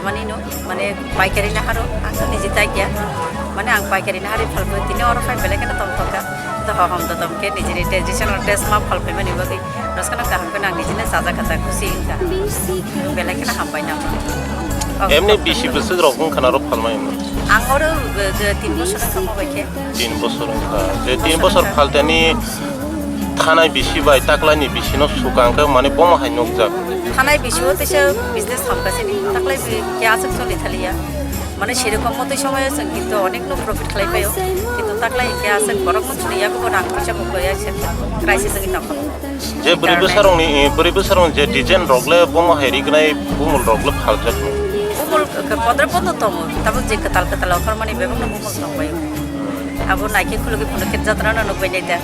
खामानि नो माने पाइकारि ना हारो आं निजे ताइया माने आं पाइकारि ना हारि फालफै तिने और फाइ बेलेग ना तमतका तो हम तो तमके निजे ट्रेडिशनल ड्रेस मा फालफै माने बगै रसकना गाहाम को नां निजे ना साजा खाजा खुशी का बेलेग ना हम बायना एमनि बिसि बोसोर रखम खानारो फालमाय आं और 3 बोसोर खामाबायखे 3 बोसोर जे 3 बोसोर फालतेनि थानाय बिसि बाय ताकलानि बिसिनो सुकांखौ माने बमाहाय नकजा थानाय बिसिও तेसे बिजनेस खालामगासिनो ताकलाय के आसक चलि थालिया माने সেরকম মতো সময় আছে কিন্তু অনেক নো প্রফিট খাইবায়ও কিন্তু তাকলাই কে আছে বরক মুছলিয়া গো রাং পয়সা বকয়া আছে ক্রাইসিস গি নকম যে বরি বছরং যে ডিজাইন রগলে বমাহাय रिगनाय बुमुल रगले फालजाक बुमुल पद्र पद्र तम तब जे कताल कताल अखर माने बेबनो बुमुल संबाय आबो नाइके खुलगे फुनके जात्रा न नगबायनायदा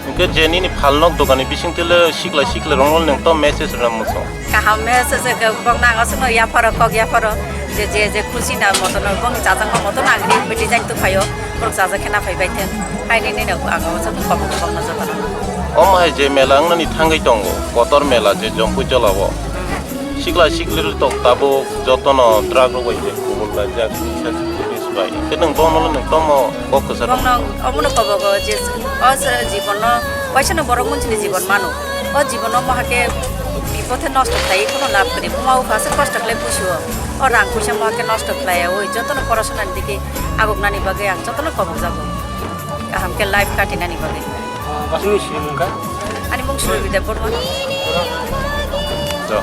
इनके जेनिनि फालनक दगानि बिसिंतेले सिखला रंगल नों तो मेसेज रमसो काहा मेसेज के बंगना गसनो या फर कग या फर जे खुशी ना मतन बंग जाजांग मतन आगनि बेटि जाय तो फायो पर जाजा खेना फायबायथेन फायनि ने आगो सब कम कम जाता अमाय जे मेला आंनि थांगै दं कतर मेला जे जम्पु जलावो सिखला तो ताबो जतन ड्राग रबाय जे गुबुनला जा बाय के नों बनल नों तम बकसर बंग अमन कबगो जे अज जीवन पैसा न बरक मुनसिनि जीवन मानु अ जीवन माहाके বিপথে নষ্ট তাই কোনো লাভ করি মাও ভাষা কষ্ট হলে পুষিও ও রাং পয়সা মাকে নষ্ট হলে ওই যতন পড়াশোনার দিকে আগুক নানি বাগে আং যতন কবক যাব কাহামকে লাইফ কাটি নানি বাগে আসলে শিমকা আনি মুখ শুরু বিদে পড়বো তো